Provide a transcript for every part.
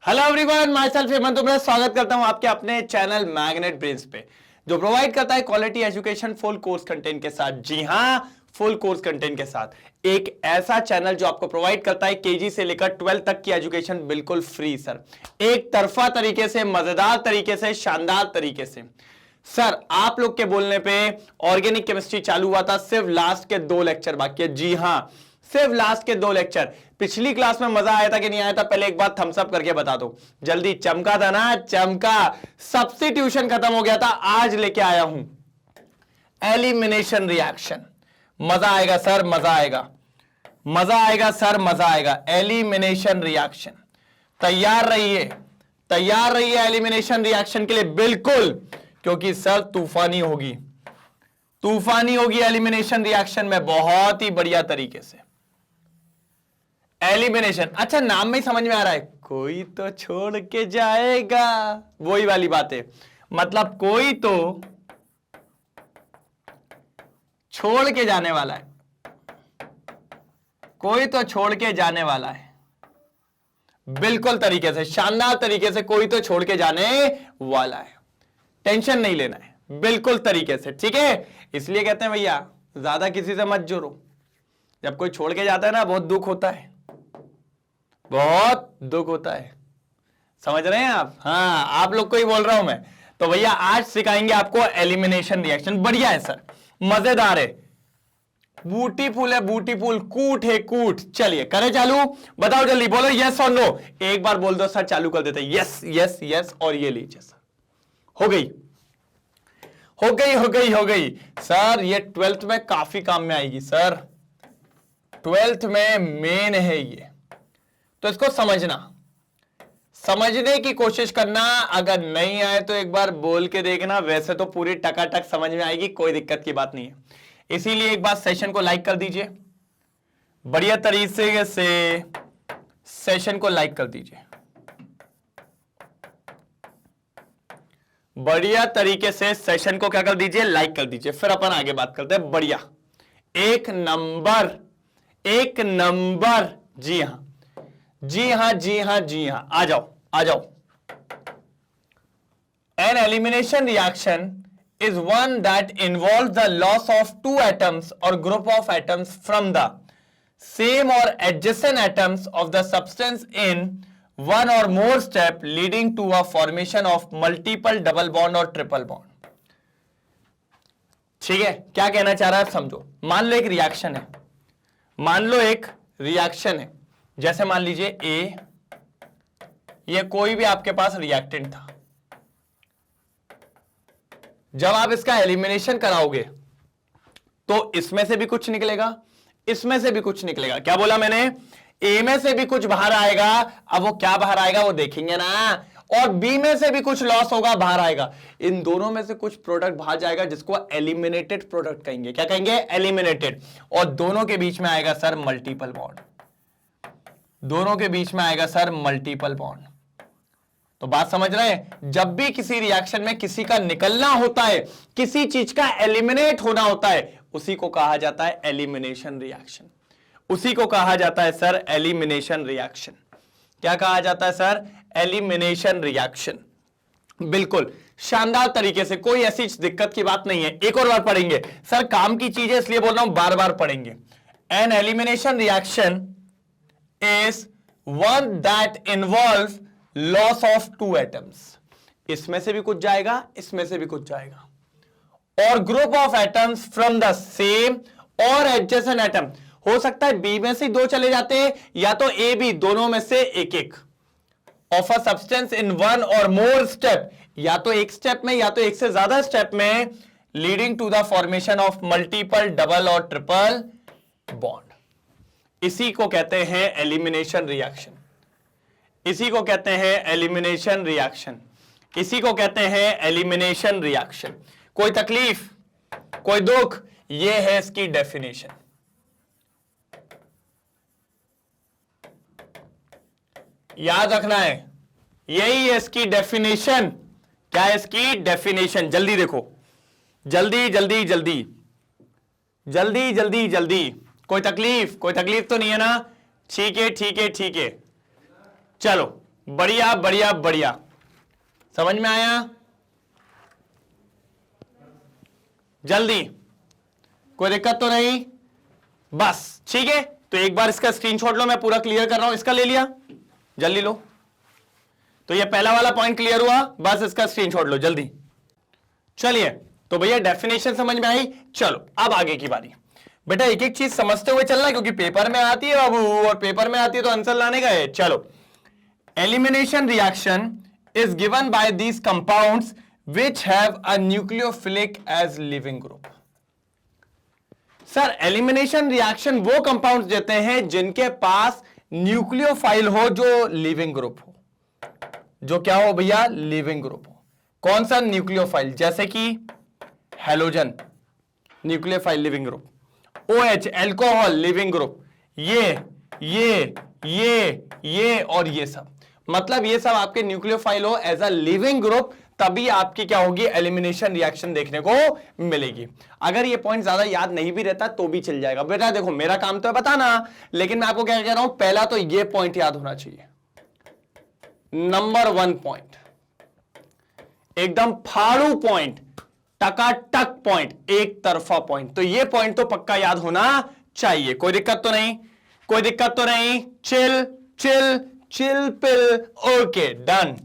Hello everyone, my self Hemant तुम्हारा स्वागत करता हूं आपके अपने चैनल मैग्नेट ब्रेन्स पे, जो प्रोवाइड करता है quality education full course content के साथ। जी हां, फुल कोर्स कंटेंट के साथ एक ऐसा चैनल जो आपको प्रोवाइड करता है केजी से लेकर 12 तक की एजुकेशन बिल्कुल फ्री सर, एक तरफा तरीके से, मजेदार तरीके से, शानदार तरीके से। सर आप लोग के बोलने पे ऑर्गेनिक केमिस्ट्री चालू हुआ था, सिर्फ लास्ट के 2 लेक्चर बाकी है। जी हां, सिर्फ लास्ट के 2 लेक्चर। पिछली क्लास में मजा आया था कि नहीं आया था, पहले एक बार थम्स अप करके बता दो जल्दी। चमका था ना, चमका। सब्स्टिट्यूशन खत्म हो गया था, आज लेके आया हूं एलिमिनेशन रिएक्शन। मजा आएगा सर, मजा आएगा, मजा आएगा सर, मजा आएगा। एलिमिनेशन रिएक्शन, तैयार रहिए, तैयार रहिए एलिमिनेशन रिएक्शन के लिए, बिल्कुल, क्योंकि सर तूफानी होगी, तूफानी होगी एलिमिनेशन रिएक्शन में, बहुत ही बढ़िया तरीके से। एलिमिनेशन, अच्छा नाम में ही समझ में आ रहा है, कोई तो छोड़ के जाएगा, वही वाली बात है। मतलब कोई तो छोड़ के जाने वाला है, कोई तो छोड़ के जाने वाला है, बिल्कुल तरीके से, शानदार तरीके से, कोई तो छोड़ के जाने वाला है। टेंशन नहीं लेना है, बिल्कुल तरीके से, ठीक है। इसलिए कहते हैं भैया ज्यादा किसी से मत जुड़ो, जब कोई छोड़ के जाता है ना बहुत दुख होता है, बहुत दुख होता है, समझ रहे हैं आप? हाँ, आप लोग को ही बोल रहा हूं मैं। तो भैया आज सिखाएंगे आपको एलिमिनेशन रिएक्शन। बढ़िया है सर, मजेदार है, ब्यूटीफुल है, ब्यूटीफुल, कूट है कूट। चलिए करें चालू, बताओ जल्दी, बोलो यस और नो। एक बार बोल दो सर, चालू कर देते हैं। यस यस यस, और ये लीजिए सर, हो गई, हो गई, हो गई, हो गई सर। ये 12th में काफी काम में आएगी सर, 12th में मेन है ये, तो इसको समझना, समझने की कोशिश करना। अगर नहीं आए तो एक बार बोल के देखना, वैसे तो पूरी टकाटक समझ में आएगी, कोई दिक्कत की बात नहीं है। इसीलिए एक बार सेशन को लाइक कर दीजिए, बढ़िया तरीके से सेशन को लाइक कर दीजिए, बढ़िया तरीके से सेशन को क्या कर दीजिए, लाइक कर दीजिए। फिर अपन आगे बात करते हैं। बढ़िया, एक नंबर, एक नंबर। जी हां, जी हां, जी हां, जी हां, आ जाओ, आ जाओ। An elimination reaction is one that involves the loss of 2 atoms or group of atoms from the same or adjacent atoms of the substance in one or more step, leading to a formation of multiple double bond और triple bond। ठीक है, क्या कहना चाह रहा है समझो। मान लो एक रिएक्शन है, मान लो एक रिएक्शन है, जैसे मान लीजिए ए, ये कोई भी आपके पास रिएक्टेंट था। जब आप इसका एलिमिनेशन कराओगे तो इसमें से भी कुछ निकलेगा, इसमें से भी कुछ निकलेगा। क्या बोला मैंने? ए में से भी कुछ बाहर आएगा। अब वो क्या बाहर आएगा वो देखेंगे ना, और बी में से भी कुछ लॉस होगा, बाहर आएगा। इन दोनों में से कुछ प्रोडक्ट बाहर जाएगा, जिसको एलिमिनेटेड प्रोडक्ट कहेंगे। क्या कहेंगे? एलिमिनेटेड। और दोनों के बीच में आएगा सर मल्टीपल बॉन्ड, दोनों के बीच में आएगा सर मल्टीपल बॉन्ड। तो बात समझ रहे हैं? जब भी किसी रिएक्शन में किसी का निकलना होता है, किसी चीज का एलिमिनेट होना होता है, उसी को कहा जाता है एलिमिनेशन रिएक्शन, उसी को कहा जाता है सर एलिमिनेशन रिएक्शन। क्या कहा जाता है सर? Elimination reaction. बिल्कुल शानदार तरीके से, कोई ऐसी दिक्कत की बात नहीं है। एक और बार पढ़ेंगे सर, काम की चीज है इसलिए बोल रहा हूं, बार बार पढ़ेंगे। An elimination reaction is one that involve loss of 2 atoms. इसमें से भी कुछ जाएगा, इसमें से भी कुछ जाएगा, और group of atoms from the same और एडजेसेंट एटम। हो सकता है बी में से 2 चले जाते हैं, या तो ए बी, दोनों में से एक एक, of a substance in one और मोर स्टेप, या तो एक स्टेप में या तो एक से ज्यादा स्टेप में, leading to the formation of multiple double और ट्रिपल बॉन्ड। इसी को कहते हैं एलिमिनेशन रिएक्शन, इसी को कहते हैं एलिमिनेशन रिएक्शन, इसी को कहते हैं एलिमिनेशन रिएक्शन। कोई तकलीफ, कोई दुख, यह है इसकी डेफिनेशन। याद रखना है, यही है इसकी डेफिनेशन। क्या है इसकी डेफिनेशन? जल्दी देखो, जल्दी जल्दी जल्दी जल्दी जल्दी जल्दी। कोई तकलीफ, कोई तकलीफ तो नहीं है ना? ठीक है ठीक है ठीक है, चलो बढ़िया बढ़िया बढ़िया, समझ में आया? जल्दी, कोई दिक्कत तो नहीं? बस ठीक है, तो एक बार इसका स्क्रीनशॉट लो, मैं पूरा क्लियर कर रहा हूं। इसका ले लिया, जल्दी लो। तो ये पहला वाला पॉइंट क्लियर हुआ, बस इसका स्क्रीनशॉट लो जल्दी। चलिए, तो भैया डेफिनेशन समझ में आई। चलो अब आगे की बारी। बेटा एक एक चीज समझते हुए चलना, क्योंकि पेपर में आती है बाबू, और पेपर में आती है तो आंसर लाने का है। चलो, elimination reaction is given by these compounds which have a nucleophilic as living group। Sir elimination reaction वो कंपाउंड्स देते हैं जिनके पास न्यूक्लियोफाइल हो जो लिविंग ग्रुप हो। जो क्या हो भैया? लिविंग ग्रुप हो। कौन सा न्यूक्लियोफाइल? जैसे कि halogen nucleophile leaving group, OH alcohol leaving group, ये और ये सब, मतलब ये सब आपके न्यूक्लियोफाइल हो एज अ लिविंग ग्रुप, तभी आपकी क्या होगी? एलिमिनेशन रिएक्शन देखने को मिलेगी। अगर ये पॉइंट ज्यादा याद नहीं भी रहता तो भी चल जाएगा। बेटा देखो मेरा काम तो है बताना, लेकिन मैं आपको क्या कह रहा हूं, पहला तो ये पॉइंट याद होना चाहिए। नंबर 1 पॉइंट, एकदम फाड़ू पॉइंट, टकाटक पॉइंट, एक तरफा पॉइंट, तो ये पॉइंट तो पक्का याद होना चाहिए। कोई दिक्कत तो नहीं? कोई दिक्कत तो नहीं? Chill chill chill pill, okay done.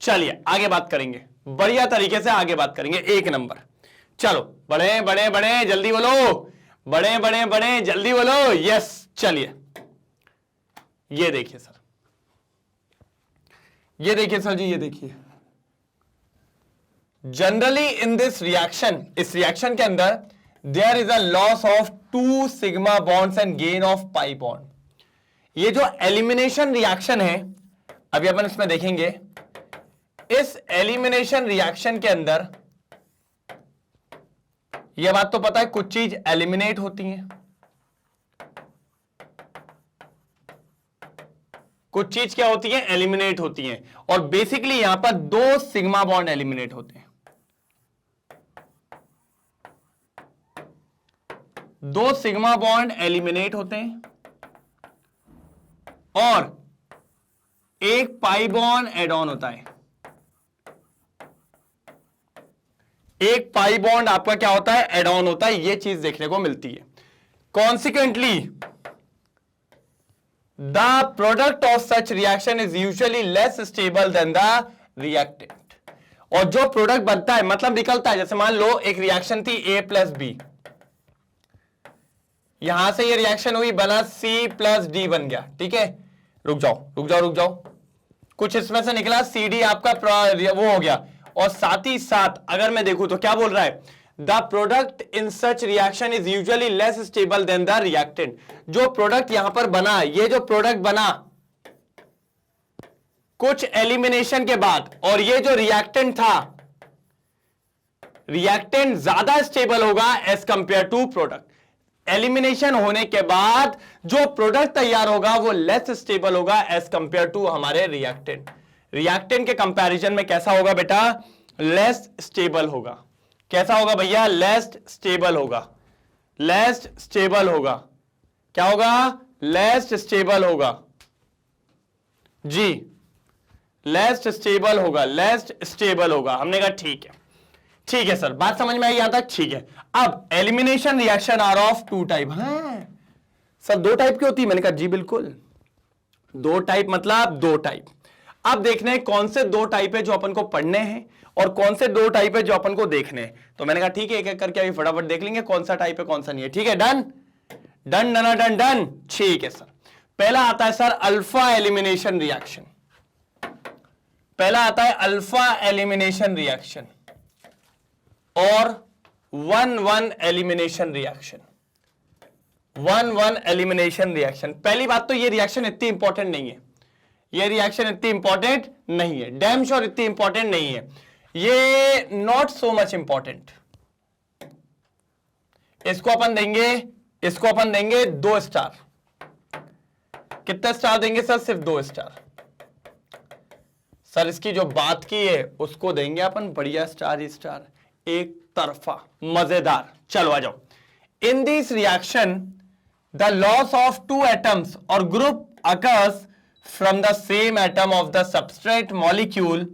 चलिए आगे बात करेंगे, बढ़िया तरीके से आगे बात करेंगे। 1 नंबर, चलो बड़े बड़े बड़े जल्दी बोलो, बड़े बड़े बड़े जल्दी बोलो, यस। चलिए ये देखिए सर, ये देखिए सर जी, ये देखिए। जनरली इन दिस रिएक्शन, इस रिएक्शन के अंदर there is a loss of 2 sigma bonds and gain of pi bond. ये जो एलिमिनेशन रिएक्शन है, अभी अपन इसमें देखेंगे, इस एलिमिनेशन रिएक्शन के अंदर यह बात तो पता है कुछ चीज एलिमिनेट होती हैं, कुछ चीज क्या होती है? एलिमिनेट होती हैं। और बेसिकली यहां पर 2 सिग्मा बॉन्ड एलिमिनेट होते हैं, 2 सिग्मा बॉन्ड एलिमिनेट होते हैं और एक पाई बॉन्ड एड ऑन होता है। एक पाई बॉन्ड आपका क्या होता है? एड ऑन होता है। ये चीज देखने को मिलती है। Consequently the product of such reaction is usually less stable then the reactant. और जो प्रोडक्ट बनता है, मतलब निकलता है, जैसे मान लो एक रिएक्शन थी A+B, यहां से ये रिएक्शन हुई, बना C+D बन गया, ठीक है। रुक जाओ रुक जाओ रुक जाओ, कुछ इसमें से निकला CD आपका वो हो गया। और साथ ही साथ अगर मैं देखूं तो क्या बोल रहा है? The product in such reaction is usually less stable then the reactant. जो प्रोडक्ट यहां पर बना, ये जो प्रोडक्ट बना कुछ एलिमिनेशन के बाद, और ये जो रिएक्टेंट था, रिएक्टेंट ज्यादा स्टेबल होगा as compare to product. Elimination होने के बाद जो प्रोडक्ट तैयार होगा वो लेस स्टेबल होगा एज कंपेयर टू हमारे रिएक्टेंट। रिएक्टेंट के कंपैरिजन में कैसा होगा बेटा? लेस स्टेबल होगा। कैसा होगा भैया? लेस स्टेबल होगा। लेस स्टेबल होगा। क्या होगा? लेस स्टेबल होगा जी, लेस स्टेबल होगा, लेस स्टेबल होगा। हमने कहा ठीक है, ठीक है सर, बात समझ में आई यहां तक? ठीक है। अब elimination reaction are of 2 type. हाँ सर 2 टाइप की होती है? मैंने कहा जी बिल्कुल, 2 टाइप, मतलब 2 टाइप। अब देखना है कौन से 2 टाइप है जो अपन को पढ़ने हैं और कौन से 2 टाइप है जो अपन को देखने हैं। तो मैंने कहा ठीक है, एक एक करके अभी फटाफट देख लेंगे कौन सा टाइप है कौन सा नहीं है। ठीक है, done done done done done. ठीक है सर, पहला आता है सर अल्फा एलिमिनेशन रिएक्शन। पहला आता है अल्फा एलिमिनेशन रिएक्शन और 1-1 एलिमिनेशन रिएक्शन। 1-1 elimination reaction. पहली बात तो ये रिएक्शन इतनी इंपॉर्टेंट नहीं है, ये रिएक्शन इतनी इंपॉर्टेंट नहीं है, डैम श्योर इतनी इंपॉर्टेंट नहीं है, ये नॉट सो मच इंपॉर्टेंट। इसको अपन देंगे 2 स्टार। कितना स्टार देंगे सर? सिर्फ 2 स्टार। सर इसकी जो बात की है उसको देंगे अपन बढ़िया स्टार ही स्टार, एक तरफा, मजेदार। चलो आ जाओ। In this reaction the loss of 2 atoms और group occurs from the same atom of the substrate molecule,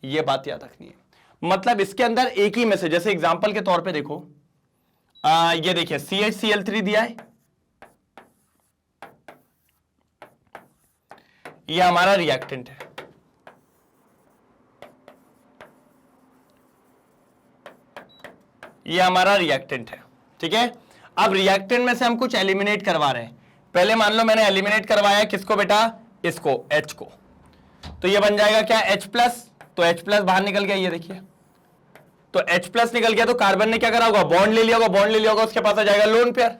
ये बात याद रखनी है। मतलब इसके अंदर एक ही में से, जैसे एग्जांपल के तौर पे देखो, ये देखिए CHCl3 दिया है, ये हमारा रिएक्टेंट है, ये हमारा रिएक्टेंट है, ठीक है। अब रिएक्टेंट में से हम कुछ एलिमिनेट करवा रहे हैं। पहले मान लो मैंने एलिमिनेट करवाया किसको बेटा, इसको, H को, तो ये बन जाएगा क्या, H प्लस, तो H प्लस बाहर निकल गया, ये देखिए, तो H प्लस निकल गया, तो कार्बन ने क्या करा होगा, बॉन्ड ले लिया होगा, बॉन्ड ले लिया होगा, उसके पास आ जाएगा लोन पेयर,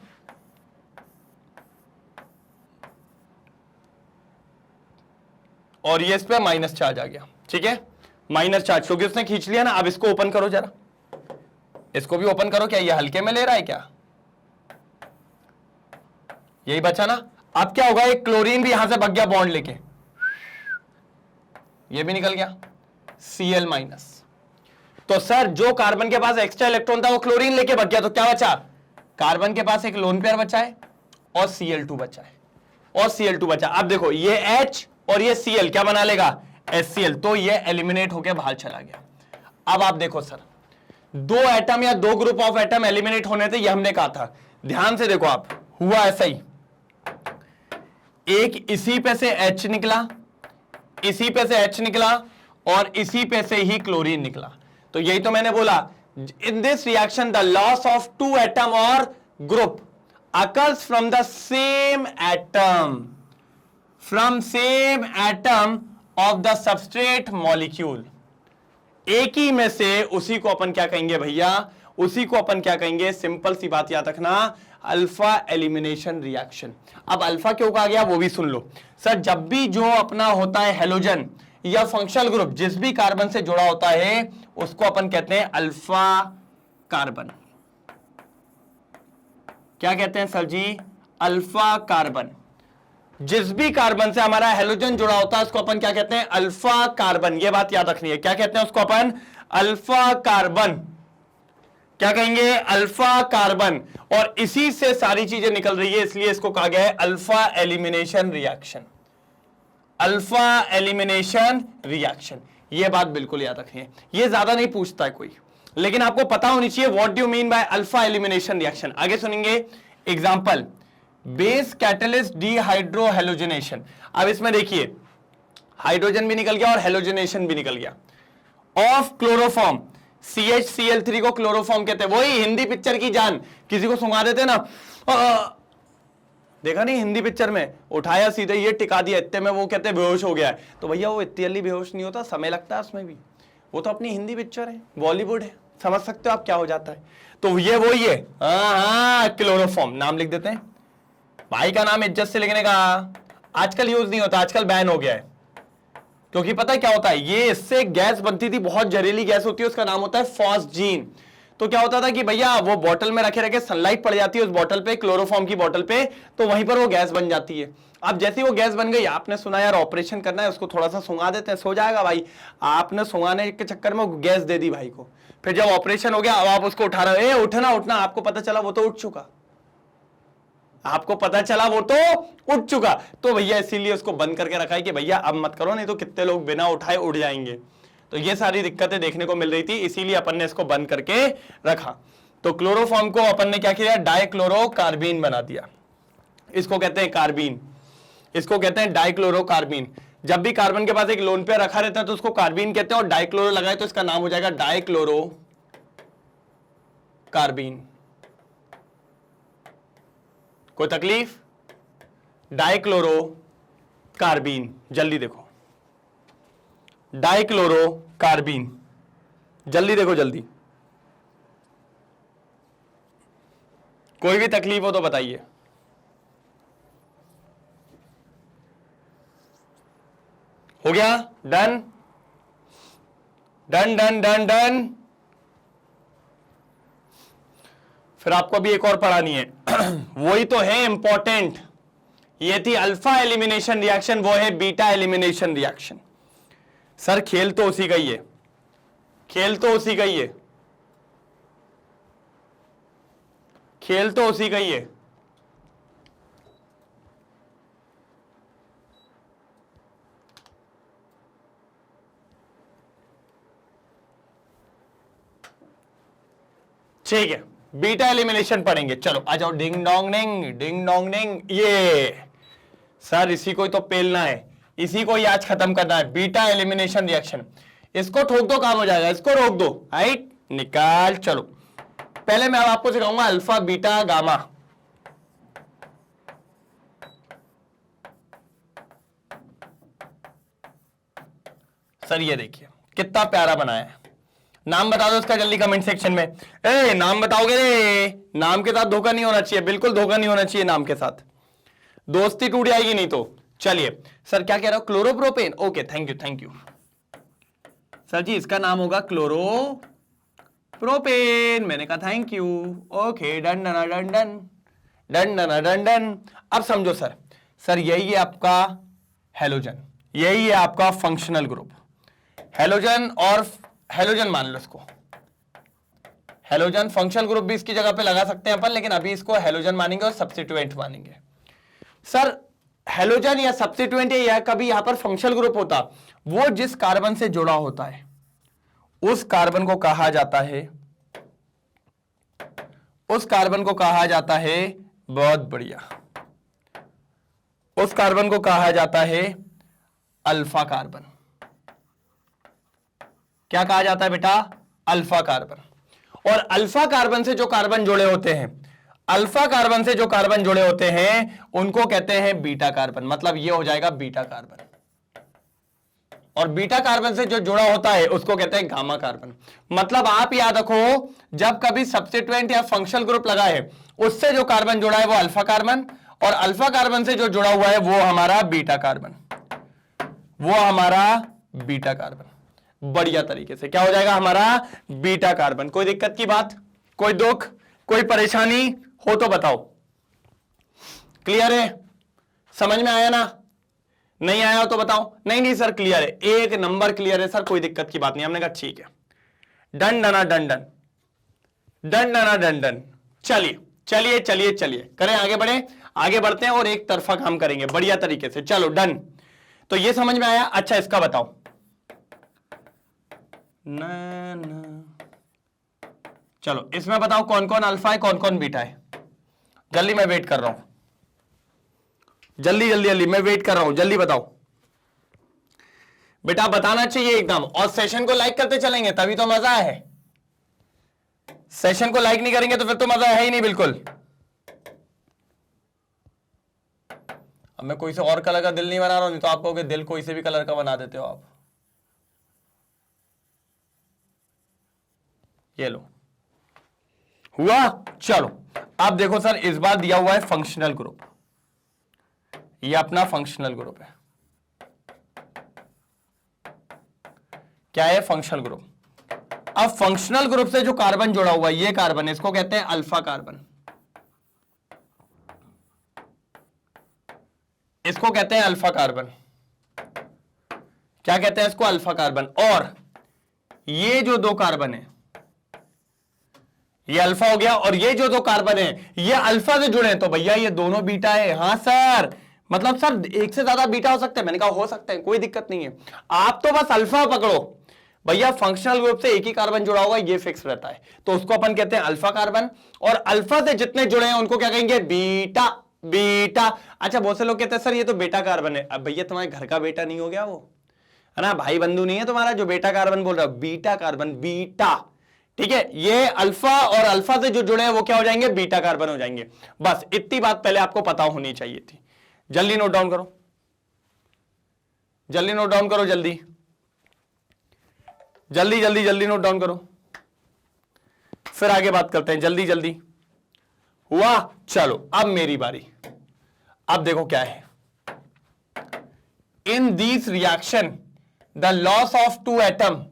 और ये इस पे माइनस चार्ज आ गया, ठीक है, माइनस चार्ज, क्योंकि उसने खींच लिया ना। अब इसको ओपन करो जरा, इसको भी ओपन करो, क्या ये हल्के में ले रहा है क्या, यही बचा ना। अब क्या होगा, एक क्लोरीन भी यहां से भाग गया बॉन्ड लेके, ये भी निकल गया Cl माइनस। तो सर जो कार्बन के पास एक्स्ट्रा इलेक्ट्रॉन था वो क्लोरीन लेके भाग गया, तो क्या बचा, कार्बन के पास एक लोन पेयर बचा है और Cl2 बचा है, और Cl2 बचा। अब देखो ये H और ये Cl क्या बना लेगा, HCl, तो ये एलिमिनेट होकर बाहर चला गया। अब आप देखो सर, दो एटम या दो ग्रुप ऑफ एटम एलिमिनेट होने थे, ये हमने कहा था, ध्यान से देखो आप, हुआ ऐसा ही, एक इसी पे से H निकला, इसी पे से H निकला, और इसी पे से ही क्लोरीन निकला। तो यही तो मैंने बोला, in this reaction the loss of two atom और group occurs from the same atom, from same atom of the substrate molecule. एक ही में से, उसी को अपन क्या कहेंगे भैया, उसी को अपन क्या कहेंगे, सिंपल सी बात याद रखना, अल्फा एलिमिनेशन रिएक्शन। अब अल्फा क्यों कहा गया वो भी सुन लो सर, जब भी जो अपना होता है हेलोजन या फंक्शनल ग्रुप जिस भी कार्बन से जुड़ा होता है उसको अपन कहते हैं अल्फा कार्बन। क्या कहते हैं सर जी, अल्फा कार्बन। जिस भी कार्बन से हमारा हेलोजन जुड़ा होता है उसको अपन क्या कहते हैं, अल्फा कार्बन। ये बात याद रखनी है, क्या कहते हैं उसको अपन, अल्फा कार्बन। क्या कहेंगे, अल्फा कार्बन। और इसी से सारी चीजें निकल रही है, इसलिए इसको कहा गया है alpha elimination reaction, alpha elimination reaction. ये बात बिल्कुल याद रखनी है, ये ज्यादा नहीं पूछता है कोई, लेकिन आपको पता होनी चाहिए what do mean by alpha elimination reaction. आगे सुनेंगे एग्जांपल, बेस कैटलिस्ट डीहाइड्रोहेलोजनेशन। अब इसमें देखिए हाइड्रोजन भी निकल गया और हेलोजनेशन भी निकल गया, ऑफ क्लोरोफॉर्म। CHCl3 को क्लोरोफॉर्म कहते हैं, वही हिंदी पिक्चर की जान, किसी को सुंघा देते ना, देखा नहीं हिंदी पिक्चर में, उठाया सीधे ये टिका दिया, इतने में वो कहते हैं बेहोश हो गया है। तो भैया वो इतनी जल्दी बेहोश नहीं होता, समय लगता है उसमें भी, वो तो अपनी हिंदी पिक्चर है, बॉलीवुड है, समझ सकते हो आप क्या हो जाता है। तो ये वही है, हाँ क्लोरोफॉर्म नाम लिख देते हैं, भाई का नाम इज्जत से लिखने का आजकल यूज नहीं होता, आजकल बैन हो गया है, क्योंकि पता है क्या होता है, ये इससे गैस बनती थी, बहुत जहरीली गैस होती है, उसका नाम होता है फॉस्जीन। तो क्या होता था कि भैया वो बोतल में रखे रखे सनलाइट पड़ जाती है उस बोतल पे, क्लोरोफॉर्म की बोतल पे, तो वहीं पर वो गैस बन जाती है। अब जैसी वो गैस बन गई, आपने सुना यार ऑपरेशन करना है, उसको थोड़ा सा सुंघा देते हैं, सो जाएगा भाई, आपने सुंघाने के चक्कर में गैस दे दी भाई को, फिर जब ऑपरेशन हो गया अब आप उसको उठा रहे हो, उठना उठना, आपको पता चला वो तो उठ चुका, आपको पता चला वो तो उठ चुका। तो भैया इसीलिए उसको बंद करके रखा है कि भैया अब मत करो, नहीं तो कितने लोग बिना उठाए उड़ जाएंगे। तो ये सारी दिक्कतें देखने को मिल रही थी, इसीलिए अपन ने इसको बंद करके रखा। तो क्लोरोफॉर्म को अपन ने क्या किया, डाइक्लोरोकार्बीन बना दिया, इसको कहते हैं कार्बीन, इसको कहते हैं डाइक्लोरोकार्बीन। जब भी कार्बन के पास एक लोन पेयर रखा रहता है तो उसको कार्बीन कहते हैं, और डाइक्लोरो लगाए तो इसका नाम हो जाएगा डाइक्लोरोकार्बीन। कोई तकलीफ, डाइक्लोरोकार्बीन, जल्दी देखो, डाइक्लोरोकार्बीन, जल्दी देखो जल्दी, कोई भी तकलीफ हो तो बताइए। हो गया, done done done done done. फिर आपको अभी एक और पढ़ानी है वही तो है इंपॉर्टेंट, ये थी अल्फा एलिमिनेशन रिएक्शन, वो है बीटा एलिमिनेशन रिएक्शन। सर खेल तो उसी का ही है, खेल तो उसी का ही है, खेल तो उसी का ही है। ठीक है, बीटा एलिमिनेशन पढ़ेंगे। चलो आ जाओ, ding dong ding, ding dong ding. ये सर इसी को ही तो पेलना है, इसी को ही आज खत्म करना है, बीटा एलिमिनेशन रिएक्शन। इसको ठोक दो, काम हो जाएगा, इसको रोक दो, राइट, निकाल। चलो पहले मैं आपको सिखाऊंगा अल्फा बीटा गामा। सर ये देखिए कितना प्यारा बनाया है। नाम बता दो इसका जल्दी कमेंट सेक्शन में। ए नाम बताओगे रे, नाम के साथ धोखा नहीं होना चाहिए, बिल्कुल धोखा नहीं होना चाहिए नाम के साथ, दोस्ती टूट जाएगी नहीं तो। चलिए सर क्या कह रहा हो, chloropropane, okay thank you thank you sir ji, इसका नाम होगा क्लोरोप्रोपेन। मैंने कहा thank you, okay done done done done done done done done. अब समझो सर, सर यही है आपका हेलोजन, यही है आपका फंक्शनल ग्रुप, हेलोजन और हेलोजन मान लो इसको, हेलोजन। फंक्शनल ग्रुप भी इसकी जगह पे लगा सकते हैं अपन, लेकिन अभी इसको हेलोजन मानेंगे और सब्स्टिट्यूएंट मानेंगे। सर हेलोजन या सब्स्टिट्यूएंट या कभी यहां पर फंक्शनल ग्रुप होता, वो जिस कार्बन से जुड़ा होता है उस कार्बन को कहा जाता है, उस कार्बन को कहा जाता है, बहुत बढ़िया, उस कार्बन को कहा जाता है अल्फा कार्बन। क्या कहा जाता है बेटा, अल्फा कार्बन। और अल्फा कार्बन से जो कार्बन जुड़े होते हैं, अल्फा कार्बन से जो कार्बन जुड़े होते हैं उनको कहते हैं बीटा कार्बन, मतलब ये हो जाएगा बीटा कार्बन। और बीटा कार्बन से जो जुड़ा होता है उसको कहते हैं गामा कार्बन। मतलब आप याद रखो, जब कभी सब्स्टिट्यूएंट या फंक्शनल ग्रुप लगा है, उससे जो कार्बन जुड़ा है वो अल्फा कार्बन, और अल्फा कार्बन से जो जुड़ा हुआ है वो हमारा बीटा कार्बन, वो हमारा बीटा कार्बन। बढ़िया तरीके से क्या हो जाएगा, हमारा बीटा कार्बन। कोई दिक्कत की बात, कोई दुख, कोई परेशानी हो तो बताओ। क्लियर है, समझ में आया ना, नहीं आया हो तो बताओ। नहीं नहीं सर क्लियर है, एक नंबर क्लियर है सर, कोई दिक्कत की बात नहीं। हमने कहा ठीक है, डन डना डन डन, डन डना डन डन। चलिए चलिए चलिए चलिए करें, आगे बढ़े, आगे बढ़ते हैं और एक तरफा काम करेंगे बढ़िया तरीके से। चलो डन, तो ये समझ में आया। अच्छा इसका बताओ, चलो इसमें बताओ कौन कौन अल्फा है, कौन कौन बीटा है। जल्दी मैं वेट कर रहा हूं, जल्दी जल्दी जल्दी मैं वेट कर रहा हूं, जल्दी बताओ बेटा, बताना चाहिए एकदम। और सेशन को लाइक करते चलेंगे तभी तो मजा है, सेशन को लाइक नहीं करेंगे तो फिर तो मजा है ही नहीं बिल्कुल। अब मैं कोई से और कलर का दिल नहीं बना रहा हूं, नहीं तो आप कहोगे दिल कोई से भी कलर का बना देते हो आप। ये लो हुआ। चलो अब देखो सर, इस बार दिया हुआ है फंक्शनल ग्रुप, ये अपना फंक्शनल ग्रुप है। क्या है, फंक्शनल ग्रुप। अब फंक्शनल ग्रुप से जो कार्बन जुड़ा हुआ है, ये कार्बन है, इसको कहते हैं अल्फा कार्बन, इसको कहते हैं अल्फा कार्बन। क्या कहते हैं इसको, अल्फा कार्बन। और ये जो दो कार्बन है, ये अल्फा हो गया, और ये जो दो कार्बन है ये अल्फा से जुड़े हैं, तो भैया ये दोनों बीटा है। हाँ सर, मतलब सर एक से ज्यादा बीटा हो सकते हैं। मैंने कहा हो सकते हैं, कोई दिक्कत नहीं है, आप तो बस अल्फा पकड़ो भैया। फंक्शनल ग्रुप से एक ही कार्बन जुड़ा होगा, ये फिक्स रहता है, तो उसको अपन कहते हैं अल्फा कार्बन। और अल्फा से जितने जुड़े हैं उनको क्या कहेंगे, बीटा। बीटा। अच्छा बहुत से लोग कहते हैं सर ये तो बेटा कार्बन है। अब भैया तुम्हारे घर का बेटा नहीं हो गया वो, है ना, भाई बंधु नहीं है तुम्हारा जो बेटा कार्बन बोल रहा है, बीटा कार्बन, बीटा। ठीक है, ये अल्फा और अल्फा से जो जुड़े हैं वो क्या हो जाएंगे, बीटा कार्बन हो जाएंगे। बस इतनी बात पहले आपको पता होनी चाहिए थी। जल्दी नोट डाउन करो, जल्दी नोट डाउन करो, जल्दी जल्दी जल्दी जल्दी नोट डाउन करो, फिर आगे बात करते हैं। जल्दी जल्दी हुआ। चलो अब मेरी बारी। अब देखो क्या है, in this reaction the loss of two atom.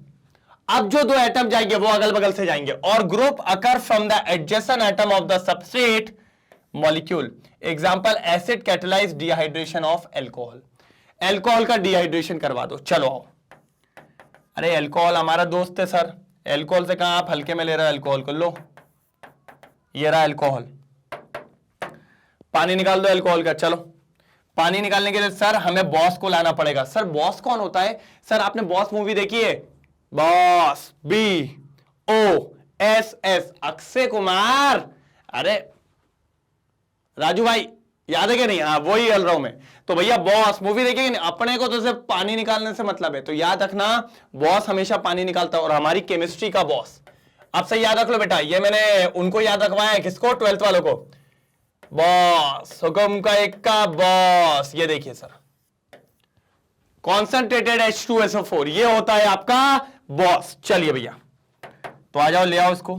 अब जो दो एटम जाएंगे वो अगल बगल से जाएंगे, और group occur from the adjacent atom of the substrate molecule. Example acid catalyse dehydration of alcohol. Alcohol का डिहाइड्रेशन करवा दो। चलो आओ, अरे एल्कोहल हमारा दोस्त है सर, एल्कोहल से कहां आप हल्के में ले रहे हो एल्कोहल को। लो ये रहा एल्कोहल, पानी निकाल दो एल्कोहल का। चलो पानी निकालने के लिए सर हमें बॉस को लाना पड़ेगा। सर बॉस कौन होता है, सर आपने बॉस मूवी देखी है, boss, BOSS, S S Akshay Kumar. अरे राजू भाई याद है कि नहीं? हाँ वही चल रहा हूं मैं। तो भैया बॉस मूवी देखिए नहीं, अपने को तो सिर्फ पानी निकालने से मतलब है, तो याद रखना बॉस हमेशा पानी निकालता है, और हमारी केमिस्ट्री का बॉस। अब से याद रख लो बेटा, ये मैंने उनको याद रखवाया है, किसको? 12th वालों को। बॉस हुक्म का एक का बॉस, ये देखिए सर, कॉन्सेंट्रेटेड H2SO4 ये होता है आपका बॉस। चलिए भैया तो आ जाओ, ले आओ इसको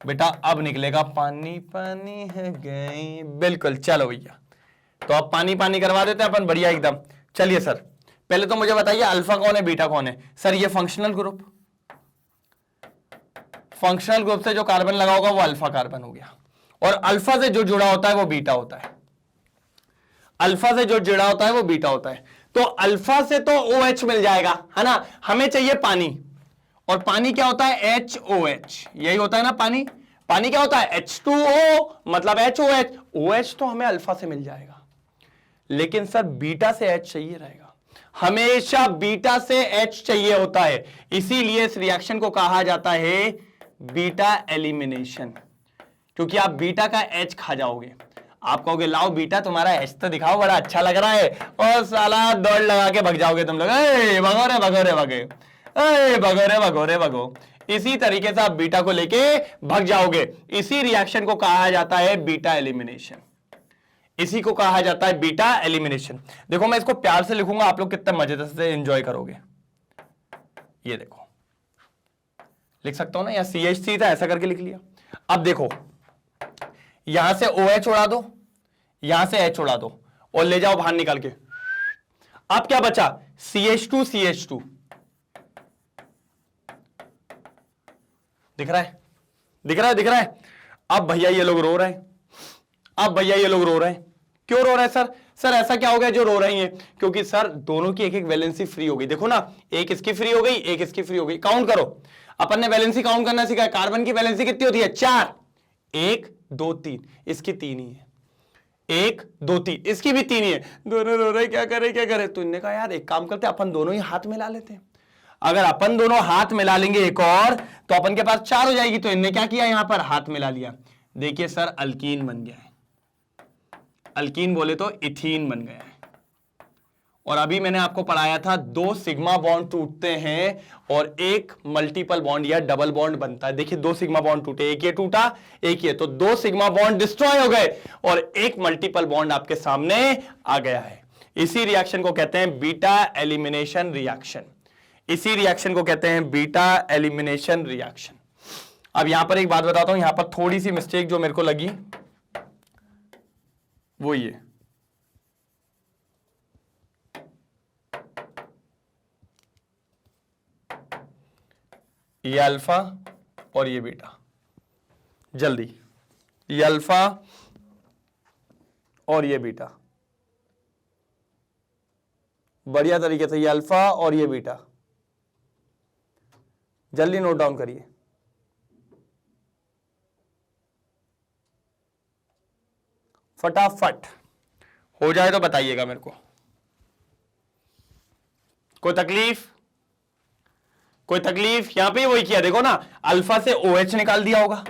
बेटा, अब निकलेगा पानी पानी है गई, बिल्कुल। चलो भैया तो अब पानी पानी करवा देते हैं अपन, बढ़िया एकदम। चलिए सर पहले तो मुझे बताइए अल्फा कौन है बीटा कौन है? सर ये फंक्शनल ग्रुप, फंक्शनल ग्रुप से जो कार्बन लगा होगा वो अल्फा कार्बन हो गया, और अल्फा से जो जुड़ा होता है वो बीटा होता है, अल्फा से जो जुड़ा होता है वो बीटा होता है। तो अल्फा से तो OH मिल जाएगा, है ना? हमें चाहिए पानी, और पानी क्या होता है? HOH, यही होता है ना पानी। पानी क्या होता है? H2O मतलब HOH, OH तो हमें अल्फा से मिल जाएगा, लेकिन सर बीटा से H चाहिए रहेगा, हमेशा बीटा से H चाहिए होता है, इसीलिए इस रिएक्शन को कहा जाता है बीटा एलिमिनेशन, क्योंकि आप बीटा का H खा जाओगे। आप कहोगे लाओ बीटा तुम्हारा H तो दिखाओ, बड़ा अच्छा लग रहा है, और साला दौड़ लगा के भग जाओगे तुम लोग, भगो रे भगो रे भगे, भगो रे भगो रे भगो। इसी तरीके से आप बीटा को लेके भग जाओगे। इसी रिएक्शन को कहा जाता है बीटा एलिमिनेशन, इसी को कहा जाता है बीटा एलिमिनेशन। देखो मैं इसको प्यार से लिखूंगा, आप लोग कितने मजे से एंजॉय करोगे। ये देखो लिख सकता हूं ना, या CH3 था ऐसा करके लिख लिया। अब देखो यहां से OH उड़ा दो, यहां से H उड़ा दो, और ले जाओ बाहर निकाल के। अब क्या बचा? CH2 CH2 दिख रहा है, दिख रहा है, दिख रहा है। अब भैया ये लोग रो रहे हैं, अब भैया ये लोग रो रहे हैं। क्यों रो रहे हैं सर? सर ऐसा क्या हो गया जो रो रही हैं? क्योंकि सर दोनों की एक एक वैलेंसी फ्री हो गई। देखो ना, एक इसकी फ्री हो गई, एक इसकी फ्री हो गई। काउंट करो, अपन ने वैलेंसी काउंट करना सीखा है। कार्बन की वैलेंसी कितनी होती है? 4, 1 2 3, इसकी 3 ही है, 1 2 3, इसकी भी 3 ही है। दोनों रो रहे, क्या करे क्या करे? तो इन्होंने कहा यार एक काम करते, अपन दोनों ही हाथ मिला लेते हैं। अगर अपन दोनों हाथ मिला लेंगे एक और, तो अपन के पास 4 हो जाएगी। तो इनने क्या किया? यहां पर हाथ मिला लिया। देखिए सर अल्कीन बन गया है, अल्कीन बोले तो इथीन बन गया है। और अभी मैंने आपको पढ़ाया था 2 सिग्मा बॉन्ड टूटते हैं और एक मल्टीपल बॉन्ड या डबल बॉन्ड बनता है। देखिए 2 सिग्मा बॉन्ड टूटे, एक ये टूटा एक ये, तो 2 सिग्मा बॉन्ड डिस्ट्रॉय हो गए और एक मल्टीपल बॉन्ड आपके सामने आ गया है। इसी रिएक्शन को कहते हैं बीटा एलिमिनेशन रिएक्शन, इसी रिएक्शन को कहते हैं बीटा एलिमिनेशन रिएक्शन। अब यहां पर एक बात बताता हूं, यहां पर थोड़ी सी मिस्टेक जो मेरे को लगी वो ये अल्फा और ये बीटा, जल्दी, ये अल्फा और ये बीटा, बढ़िया तरीके से, ये अल्फा और ये बीटा, जल्दी नोट डाउन करिए। फटाफट हो जाए तो बताइएगा मेरे को। कोई तकलीफ? कोई तकलीफ? यहां पे वही किया, देखो ना, अल्फा से OH निकाल दिया होगा,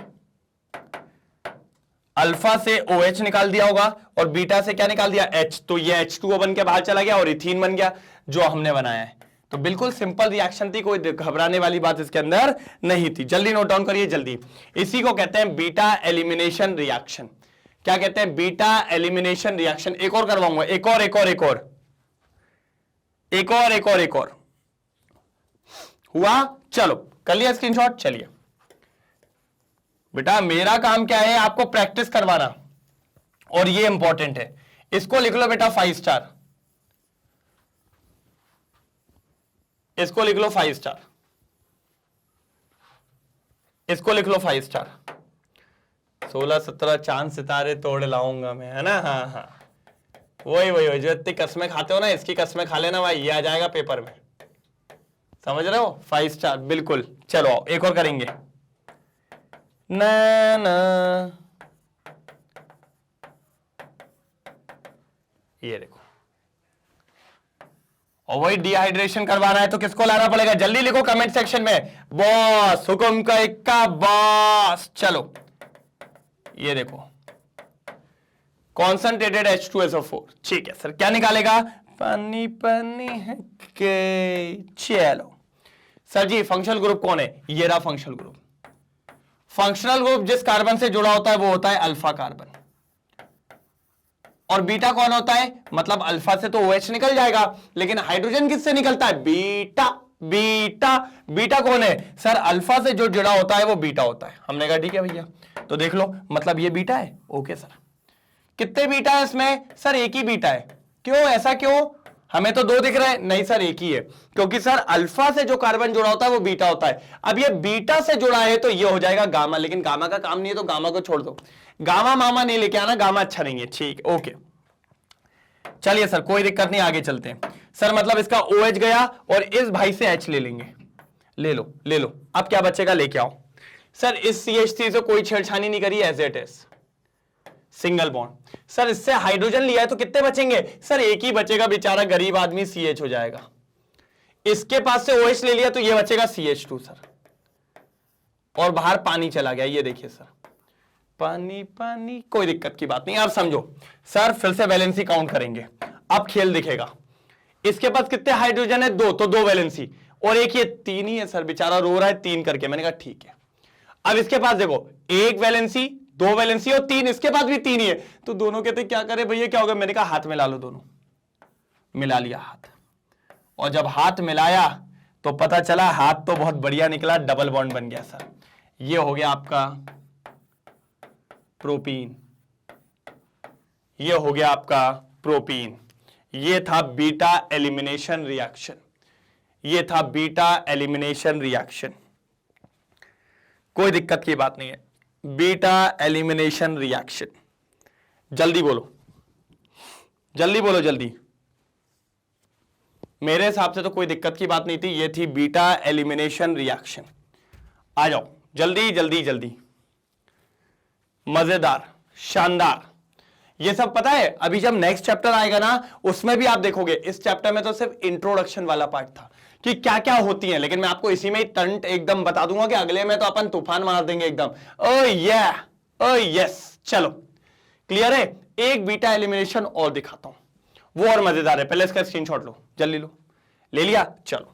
अल्फा से OH निकाल दिया होगा, और बीटा से क्या निकाल दिया? H। तो ये H2O बन के बाहर चला गया और इथीन बन गया जो हमने बनाया है। तो बिल्कुल सिंपल रिएक्शन थी, कोई घबराने वाली बात इसके अंदर नहीं थी। जल्दी नोट डाउन करिए जल्दी। इसी को कहते हैं बीटा एलिमिनेशन रिएक्शन। क्या कहते हैं? Beta elimination reaction. एक और करवाऊंगा, एक और एक और एक और एक और एक और एक और हुआ। चलो कर लिया स्क्रीनशॉट। चलिए बेटा मेरा काम क्या है? आपको प्रैक्टिस करवाना, और ये इंपॉर्टेंट है। इसको लिख लो बेटा 5 स्टार, इसको लिख लो 5 स्टार, इसको लिख लो 5 स्टार। 16-17 चांद सितारे तोड़ लाऊंगा मैं, है ना? हाँ हाँ, वही वही वही जो इतनी कसमें खाते हो ना, इसकी कसमें खा लेना भाई, ये आ जाएगा पेपर में, समझ रहे हो? 5 स्टार बिल्कुल। चलो आओ एक और करेंगे। ना ना, ये देखो और वही डिहाइड्रेशन करवाना है तो किसको लाना पड़ेगा? जल्दी लिखो कमेंट सेक्शन में, बॉस हुकुम का इक्का बॉस। चलो ये देखो कॉन्सेंट्रेटेड H2SO4, ठीक है सर, क्या निकालेगा? पानी पानी है के। चलो सर जी फंक्शनल ग्रुप कौन है? ये रहा फंक्शनल ग्रुप। फंक्शनल ग्रुप जिस कार्बन से जुड़ा होता है वो होता है अल्फा कार्बन, और बीटा कौन होता है? मतलब अल्फा से तो OH निकल जाएगा, लेकिन हाइड्रोजन किससे निकलता है? बीटा। बीटा बीटा कौन है सर? अल्फा से जो जुड़ा होता है वो बीटा होता है। हमने कहा ठीक है भैया, तो देख लो मतलब ये बीटा है। ओके सर, कितने बीटा है इसमें? सर एक ही बीटा है। क्यों, ऐसा क्यों? हमें तो दो दिख रहे हैं। नहीं सर एक ही है, क्योंकि सर अल्फा से जो कार्बन जुड़ा होता है वो बीटा होता है। अब ये बीटा से जुड़ा है तो ये हो जाएगा गामा, लेकिन गामा का काम नहीं है तो गामा को छोड़ दो। गामा मामा नहीं लेके आना, गामा अच्छा नहीं है। ठीक, ओके चलिए सर कोई दिक्कत नहीं, आगे चलते हैं। सर मतलब इसका OH गया और इस भाई से H ले लेंगे। ले लो ले लो, अब क्या बचेगा लेके आओ। सर इस CH3 से कोई छेड़छानी नहीं करी, as it is single bond. Sir इससे हाइड्रोजन लिया है तो कितने बचेंगे? सर एक ही बचेगा, बेचारा गरीब आदमी CH हो जाएगा। इसके पास से OH ले लिया तो ये बचेगा CH2 सर, और बाहर पानी चला गया। ये देखिए सर पानी पानी, कोई दिक्कत की बात नहीं। आप समझो सर, फिर से वैलेंसी काउंट करेंगे, अब खेल दिखेगा। इसके पास कितने हाइड्रोजन है? दो, तो दो वैलेंसी, और एक ये तीन ही है सर, बेचारा रो रहा है तीन करके। मैंने कहा ठीक है। अब इसके पास देखो एक वैलेंसी, दो वैलेंसी और तीन, इसके पास भी तीन ही है। तो दोनों कहते क्या करें भैया, क्या होगा? मैंने कहा हाथ मिला लो दोनों। मिला लिया हाथ, और जब हाथ मिलाया तो पता चला हाथ तो बहुत बढ़िया निकला, डबल बॉन्ड बन गया सर। ये हो गया आपका प्रोपीन, ये हो गया आपका प्रोपीन। ये था बीटा एलिमिनेशन रिएक्शन, ये था बीटा एलिमिनेशन रिएक्शन। कोई दिक्कत की बात नहीं है, बीटा एलिमिनेशन रिएक्शन। जल्दी बोलो, जल्दी बोलो, जल्दी। मेरे हिसाब से तो कोई दिक्कत की बात नहीं थी, ये थी बीटा एलिमिनेशन रिएक्शन। आ जाओ जल्दी जल्दी जल्दी, मजेदार, शानदार। ये सब पता है अभी जब नेक्स्ट चैप्टर आएगा ना उसमें भी आप देखोगे। इस चैप्टर में तो सिर्फ इंट्रोडक्शन वाला पार्ट था कि क्या क्या होती है, लेकिन मैं आपको इसी में ही टर्न एकदम बता दूंगा कि अगले में तो अपन तूफान मार देंगे एकदम। ओ ये, ओ यस, चलो क्लियर है। एक बीटा एलिमिनेशन और दिखाता हूं, वो और मजेदार है। पहले इसका स्क्रीनशॉट लो, जल्दी लो। ले लिया? चलो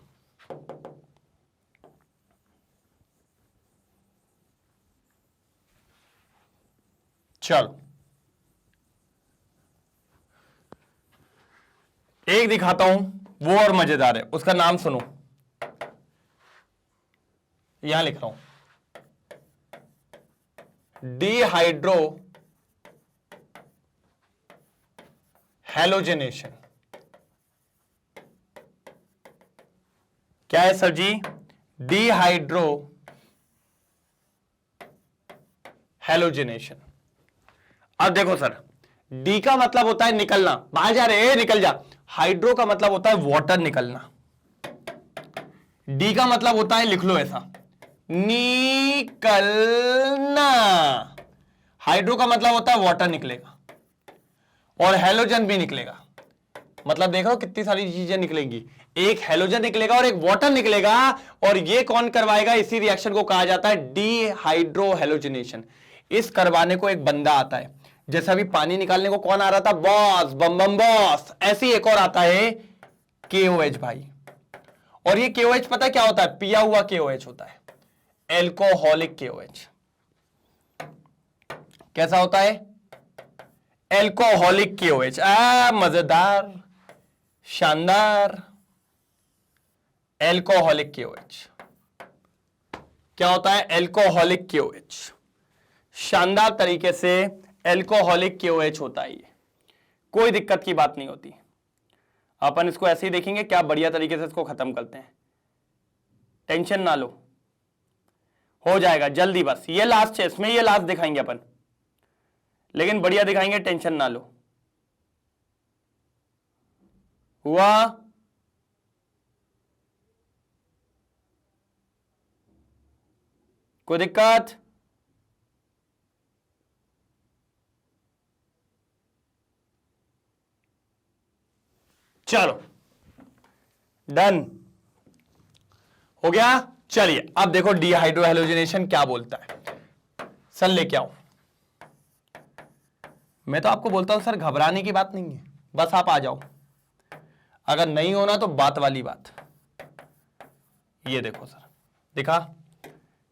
चलो एक दिखाता हूं, वो और मजेदार है। उसका नाम सुनो, यहां लिख रहा हूं, डिहाइड्रो हैलोजिनेशन। क्या है सर जी? Dehydro halogenation. अब देखो सर, डी का मतलब होता है निकलना, बाहर जा रहे, निकल जा। हाइड्रो का मतलब होता है वाटर निकलना। डी का मतलब होता है, लिख लो ऐसा, निकलना। हाइड्रो का मतलब होता है वाटर निकलेगा, और हैलोजन भी निकलेगा। मतलब देखो कितनी सारी चीजें निकलेंगी, एक हैलोजन निकलेगा और एक वाटर निकलेगा। और ये कौन करवाएगा? इसी रिएक्शन को कहा जाता है डिहाइड्रो हैलोजिनेशन। इस करवाने को एक बंदा आता है, जैसा अभी पानी निकालने को कौन आ रहा था? बॉस, बम बम बॉस। ऐसे ही एक और आता है KOH भाई। और ये KOH पता क्या होता है? पिया हुआ KOH होता है, एल्कोहलिक KOH। कैसा होता है? Alcoholic KOH। मजेदार, शानदार। एल्कोहलिक KOH क्या होता है? Alcoholic KOH। शानदार तरीके से एल्कोहलिक KOH होता है ये, कोई दिक्कत की बात नहीं होती। अपन इसको ऐसे ही देखेंगे, क्या बढ़िया तरीके से इसको खत्म करते हैं। टेंशन ना लो, हो जाएगा जल्दी। बस ये लास्ट है, इसमें ये लास्ट दिखाएंगे अपन, लेकिन बढ़िया दिखाएंगे, टेंशन ना लो। हुआ? कोई दिक्कत? चलो डन हो गया। चलिए अब देखो डिहाइड्रो हैलोजिनेशन क्या बोलता है। सर लेके आओ। मैं तो आपको बोलता हूं सर घबराने की बात नहीं है, बस आप आ जाओ। अगर नहीं होना तो बात वाली बात। ये देखो सर, दिखा,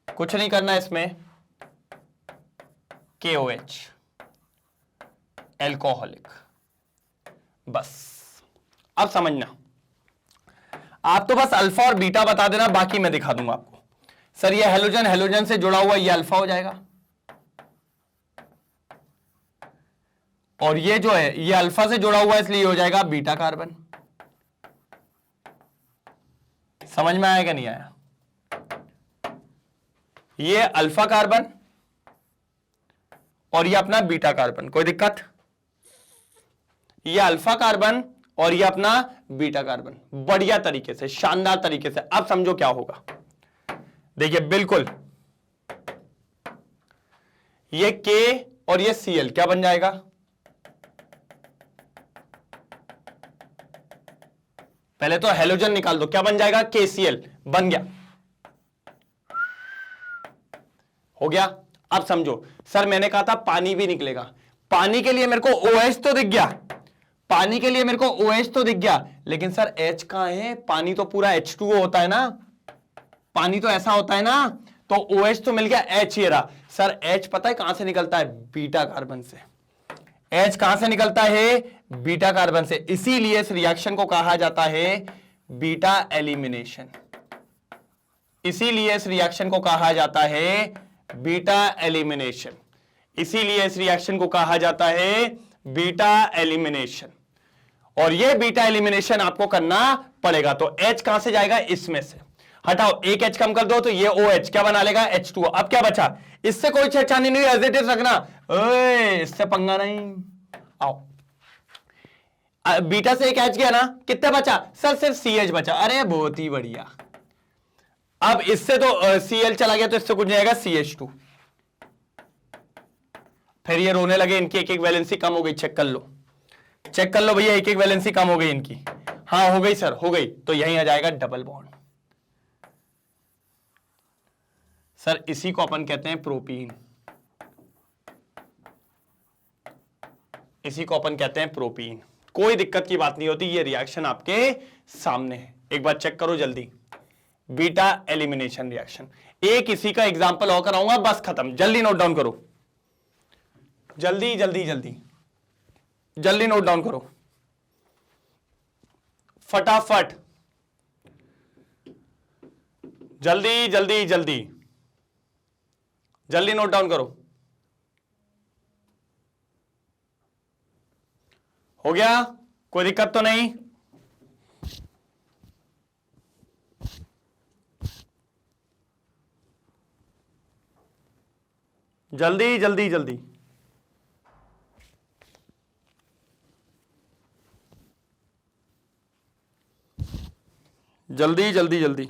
कुछ नहीं करना इसमें। KOH एल्कोहलिक, बस। अब समझना, आप तो बस अल्फा और बीटा बता देना, बाकी मैं दिखा दूंगा आपको। सर ये हेलोजन, हेलोजन से जुड़ा हुआ, ये अल्फा हो जाएगा, और ये जो है ये अल्फा से जुड़ा हुआ है इसलिए हो जाएगा बीटा कार्बन। समझ में आया कि नहीं आया? ये अल्फा कार्बन और ये अपना बीटा कार्बन, कोई दिक्कत? ये अल्फा कार्बन और ये अपना बीटा कार्बन, बढ़िया तरीके से, शानदार तरीके से। अब समझो क्या होगा, देखिए बिल्कुल, ये K और ये Cl क्या बन जाएगा? पहले तो हेलोजन निकाल दो, क्या बन जाएगा? KCl बन गया, हो गया। अब समझो, सर मैंने कहा था पानी भी निकलेगा, पानी के लिए मेरे को OH तो दिख गया, पानी के लिए मेरे को OH तो दिख गया, लेकिन सर H कहां है? पानी तो पूरा H2O होता है ना, पानी तो ऐसा होता है ना, तो OH तो मिल गया, H ये रहा। सर H पता है कहां से निकलता है? बीटा कार्बन से। H कहां से निकलता है? बीटा कार्बन से। इसीलिए इस रिएक्शन को कहा जाता है बीटा एलिमिनेशन। इसीलिए इस रिएक्शन को कहा जाता है बीटा एलिमिनेशन। इसीलिए इस रिएक्शन को कहा जाता है बीटा एलिमिनेशन। और यह बीटा एलिमिनेशन आपको करना पड़ेगा। तो H कहां से जाएगा? इसमें से। हटाओ, एक H कम कर दो तो ये OH क्या बना लेगा? H2O। अब क्या बचा? इससे कोई छेड़छानी नहीं, एज इट इज रखना, इससे पंगा नहीं। आओ, बीटा से एक H गया ना, कितने बचा? सर सिर्फ CH बचा। अरे बहुत ही बढ़िया। अब इससे तो Cl चला गया तो इससे कुछ नहीं आएगा, CH2। फिर ये रोने लगे, इनकी एक एक वैलेंसी कम हो गई, चेक कर लो, चेक कर लो भैया, एक एक वैलेंसी कम हो गई इनकी। हाँ हो गई सर, हो गई। तो यहीं आ जाएगा डबल बॉन्ड। सर इसी को अपन कहते हैं प्रोपीन, इसी को अपन कहते हैं प्रोपीन। कोई दिक्कत की बात नहीं होती, ये रिएक्शन आपके सामने है, एक बार चेक करो जल्दी। Beta elimination reaction. एक इसी का एग्जांपल और कराऊंगा, बस खत्म। जल्दी नोट डाउन करो, जल्दी जल्दी जल्दी जल्दी नोट डाउन करो, फटाफट, जल्दी जल्दी जल्दी जल्दी नोट डाउन करो। हो गया? कोई दिक्कत तो नहीं? जल्दी जल्दी जल्दी जल्दी जल्दी जल्दी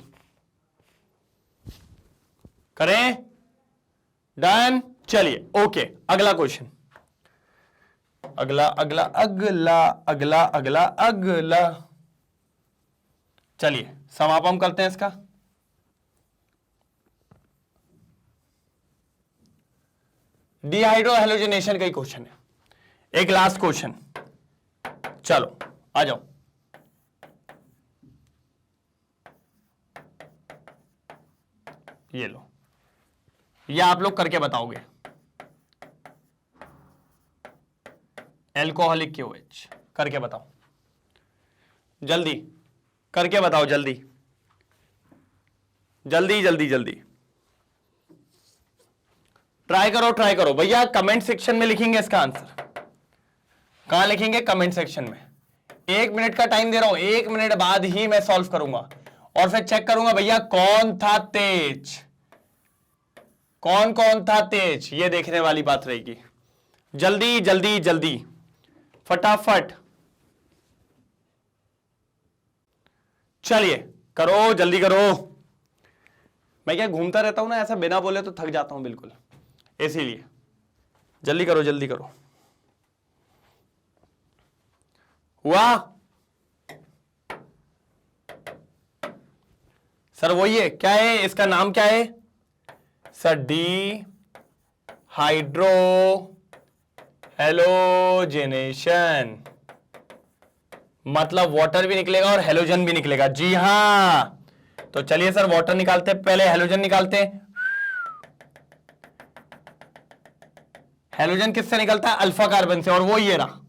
करें। डन। चलिए ओके, अगला क्वेश्चन, अगला अगला अगला अगला अगला अगला। चलिए समापन करते हैं इसका। डिहाइड्रो हैलोजिनेशन का ही क्वेश्चन है, एक लास्ट क्वेश्चन। चलो आ जाओ। ये लो, ये आप लोग करके बताओगे। एल्कोहलिक KOH करके बताओ, जल्दी करके बताओ, जल्दी जल्दी जल्दी जल्दी ट्राई करो, ट्राई करो भैया। कमेंट सेक्शन में लिखेंगे इसका आंसर। कहां लिखेंगे? कमेंट सेक्शन में। 1 मिनट का टाइम दे रहा हूं, 1 मिनट बाद ही मैं सॉल्व करूंगा और फिर चेक करूंगा भैया कौन था तेज, कौन कौन था तेज, ये देखने वाली बात रहेगी। जल्दी जल्दी जल्दी फटाफट, चलिए करो, जल्दी करो। मैं क्या घूमता रहता हूं ना ऐसा, बिना बोले तो थक जाता हूं बिल्कुल, इसीलिए जल्दी करो, जल्दी करो। हुआ? सर वही है, क्या है इसका नाम, क्या है सर, डी हाइड्रो हेलोजेनेशन, मतलब वाटर भी निकलेगा और हेलोजन भी निकलेगा। जी हां, तो चलिए सर वाटर निकालते, पहले हेलोजन निकालते हैं। हेलोजन किससे निकलता है, अल्फा कार्बन से, और वो ये रहा,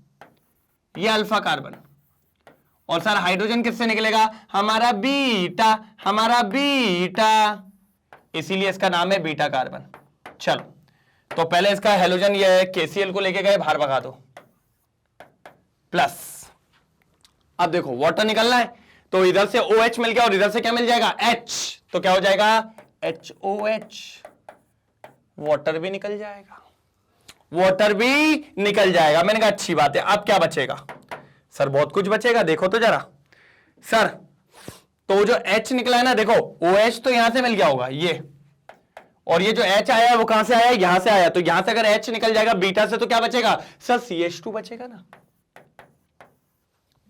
ये अल्फा कार्बन। और सर हाइड्रोजन किससे निकलेगा, हमारा बीटा, हमारा बीटा, इसीलिए इसका नाम है बीटा कार्बन। चलो तो पहले इसका हेलोजन ये है, KCl को लेके गए बाहर भगा दो, प्लस। अब देखो वाटर निकलना है, तो इधर से OH मिल गया और इधर से क्या मिल जाएगा, H, तो क्या हो जाएगा HOH, वाटर भी निकल जाएगा, वाटर भी निकल जाएगा। मैंने कहा अच्छी बात है। अब क्या बचेगा सर, बहुत कुछ बचेगा, देखो तो जरा सर। तो जो H निकला है ना, देखो OH तो यहां से मिल गया होगा ये, और ये जो H आया है वो कहां से आया, यहां से आया, तो यहां से अगर H निकल जाएगा बीटा से, तो क्या बचेगा सर, CH2 बचेगा ना।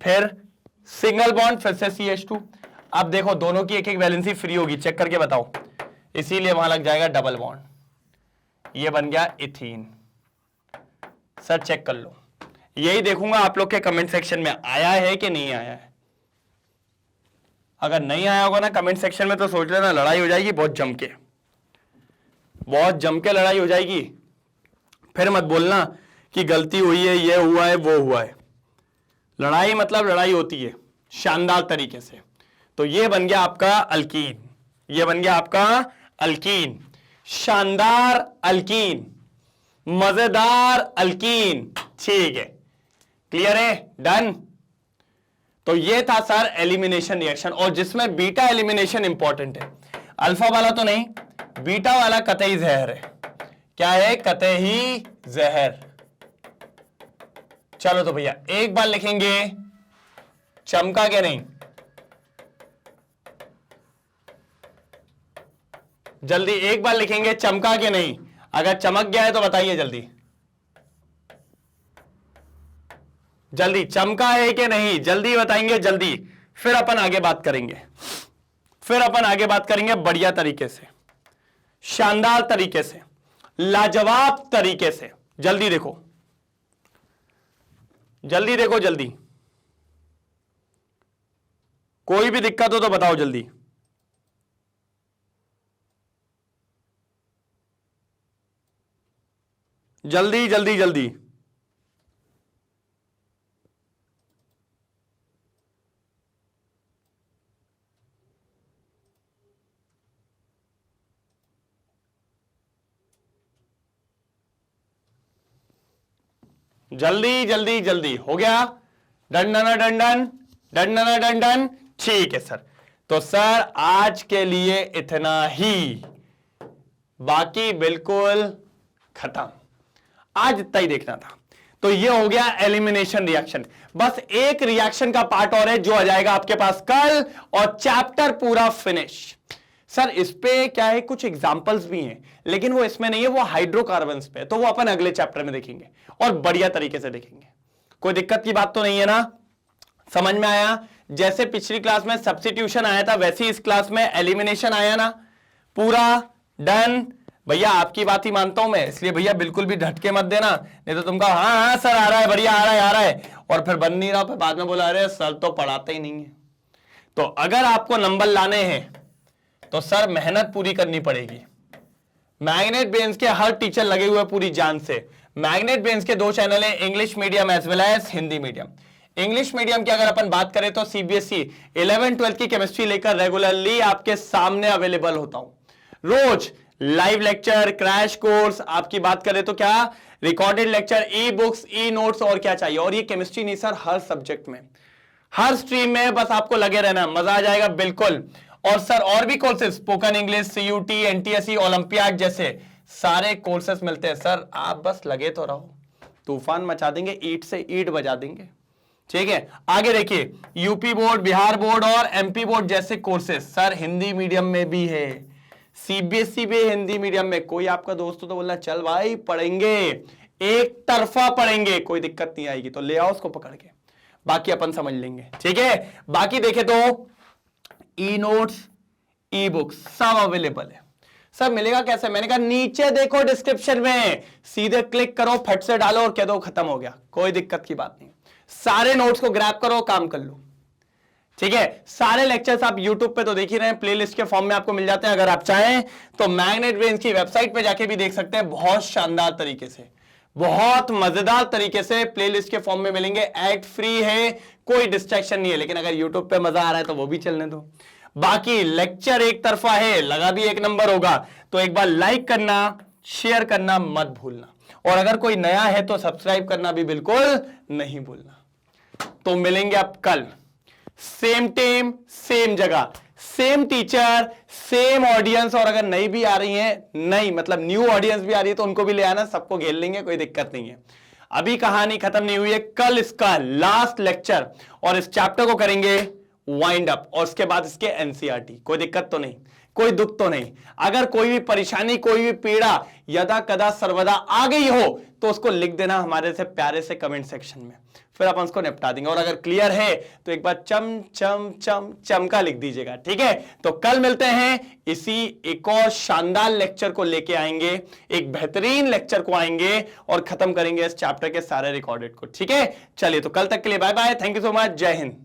फिर सिंगल बॉन्ड, फिर से CH2। अब देखो दोनों की एक एक वैलेंसी फ्री होगी, चेक करके बताओ, इसीलिए वहां लग जाएगा डबल बॉन्ड, ये बन गया इथीन। सर चेक कर लो, यही देखूंगा आप लोग के कमेंट सेक्शन में आया है कि नहीं आया है। अगर नहीं आया होगा ना कमेंट सेक्शन में, तो सोच लेना लड़ाई हो जाएगी बहुत जम के, बहुत जम के लड़ाई हो जाएगी। फिर मत बोलना कि गलती हुई है, ये हुआ है, वो हुआ है। लड़ाई मतलब लड़ाई होती है शानदार तरीके से। तो ये बन गया आपका अल्कीन, ये बन गया आपका अल्कीन, शानदार अल्कीन, मजेदार अल्कीन। ठीक है, क्लियर है, डन। तो ये था सर एलिमिनेशन रिएक्शन, और जिसमें बीटा एलिमिनेशन इंपॉर्टेंट है, अल्फा वाला तो नहीं, बीटा वाला कतई जहर है। क्या है, कतई जहर। चलो तो भैया एक बार लिखेंगे, चमका के नहीं, जल्दी एक बार लिखेंगे, चमका के नहीं। अगर चमक गया है तो बताइए जल्दी, जल्दी चमका है कि नहीं, जल्दी बताएंगे, जल्दी। फिर अपन आगे बात करेंगे, फिर अपन आगे बात करेंगे बढ़िया तरीके से, शानदार तरीके से, लाजवाब तरीके से। जल्दी देखो, जल्दी देखो, जल्दी। कोई भी दिक्कत हो तो बताओ जल्दी। जल्दी जल्दी जल्दी। जल्दी जल्दी जल्दी, हो गया, done done done done done done done done. ठीक है सर, तो सर आज के लिए इतना ही, बाकी बिल्कुल खत्म, आज इतना ही देखना था। तो ये हो गया एलिमिनेशन रिएक्शन। बस एक रिएक्शन का पार्ट और है जो आ जाएगा आपके पास कल, और चैप्टर पूरा फिनिश। सर इस पे क्या है, कुछ एग्जांपल्स भी हैं, लेकिन वो इसमें नहीं है, वो हाइड्रोकार्बन्स पे, तो वो अपन अगले चैप्टर में देखेंगे और बढ़िया तरीके से देखेंगे। कोई दिक्कत की बात तो नहीं है ना, समझ में आया? जैसे पिछली क्लास में सब्स्टिट्यूशन आया था, वैसे इस क्लास में एलिमिनेशन आया ना, पूरा डन। भैया आपकी बात ही मानता हूं मैं, इसलिए भैया बिल्कुल भी ढटके मत देना, नहीं तो तुम कहो हाँ हाँ सर आ रहा है, बढ़िया आ रहा है, आ रहा है, और फिर बन नहीं रहा, फिर बाद में बोला अरे सर तो पढ़ाते ही नहीं है। तो अगर आपको नंबर लाने हैं तो सर मेहनत पूरी करनी पड़ेगी। मैग्नेट ब्रेन्स के हर टीचर लगे हुए पूरी जान से। मैग्नेट ब्रेन्स के 2 चैनल है, English medium as well as Hindi medium. English medium की अगर अपन बात करें तो CBSE 11-12 की केमिस्ट्री लेकर रेगुलरली आपके सामने अवेलेबल होता हूं। रोज लाइव लेक्चर, क्रैश कोर्स, आपकी बात करें तो क्या recorded lecture, e books, e notes, और क्या चाहिए। और ये केमिस्ट्री नहीं सर, हर सब्जेक्ट में, हर स्ट्रीम में, बस आपको लगे रहना, मजा आ जाएगा बिल्कुल। और सर और भी courses, spoken English, CUT, NTSE, olympiad जैसे सारे कोर्सेज मिलते हैं सर, आप बस लगे तो रहो, तूफान मचा देंगे, ईंट से ईंट बजा देंगे। ठीक है, आगे देखिए, यूपी बोर्ड, बिहार बोर्ड और MP बोर्ड जैसे कोर्सेज सर हिंदी मीडियम में भी है, CBSE भी हिंदी मीडियम में। कोई आपका दोस्त तो बोलना चल भाई पढ़ेंगे, एक तरफा पढ़ेंगे, कोई दिक्कत नहीं आएगी, तो ले आओ उसको पकड़ के, बाकी अपन समझ लेंगे। ठीक है, बाकी देखे तो ई नोट्स, ई बुक सब अवेलेबल है। सब मिलेगा कैसे? मैंने कहा नीचे देखो डिस्क्रिप्शन में, सीधे क्लिक करो, फट से डालो और कह दो खत्म हो गया, कोई दिक्कत की बात नहीं। सारे नोट्स को ग्रैब करो, काम कर लो, ठीक है। सारे लेक्चर्स आप YouTube पे तो देख ही रहे हैं, प्लेलिस्ट के फॉर्म में आपको मिल जाते हैं। अगर आप चाहें तो मैग्नेट ब्रेन्स की वेबसाइट पे जाके भी देख सकते हैं, बहुत शानदार तरीके से, बहुत मजेदार तरीके से प्लेलिस्ट के फॉर्म में मिलेंगे। एड फ्री है, कोई डिस्ट्रैक्शन नहीं है, लेकिन अगर YouTube पे मजा आ रहा है तो वो भी चलने दो। बाकी लेक्चर एक तरफा है, लगा भी एक नंबर होगा, तो एक बार लाइक करना, शेयर करना मत भूलना, और अगर कोई नया है तो सब्सक्राइब करना भी बिल्कुल नहीं भूलना। तो मिलेंगे अब कल, सेम टाइम सेम जगह, सेम टीचर सेम ऑडियंस। और अगर नई भी आ रही है, नई मतलब न्यू ऑडियंस भी आ रही है, तो उनको भी ले आना, सबको घेर लेंगे, कोई दिक्कत नहीं है। अभी कहानी खत्म नहीं हुई है, कल इसका लास्ट लेक्चर, और इस चैप्टर को करेंगे वाइंड अप, और उसके बाद इसके एनसीईआरटी। कोई दिक्कत तो नहीं, कोई दुख तो नहीं। अगर कोई भी परेशानी, कोई भी पीड़ा यदा कदा सर्वदा आ गई हो तो उसको लिख देना हमारे से प्यारे से कमेंट सेक्शन में, फिर अपन उसको निपटा देंगे। और अगर क्लियर है तो एक बार चम चम चम चमका लिख दीजिएगा, ठीक है। तो कल मिलते हैं, इसी एक और शानदार लेक्चर को लेके आएंगे, एक बेहतरीन लेक्चर को आएंगे और खत्म करेंगे इस चैप्टर के सारे रिकॉर्डेड को, ठीक है। चलिए, तो कल तक के लिए bye bye, thank you so much, जय हिंद।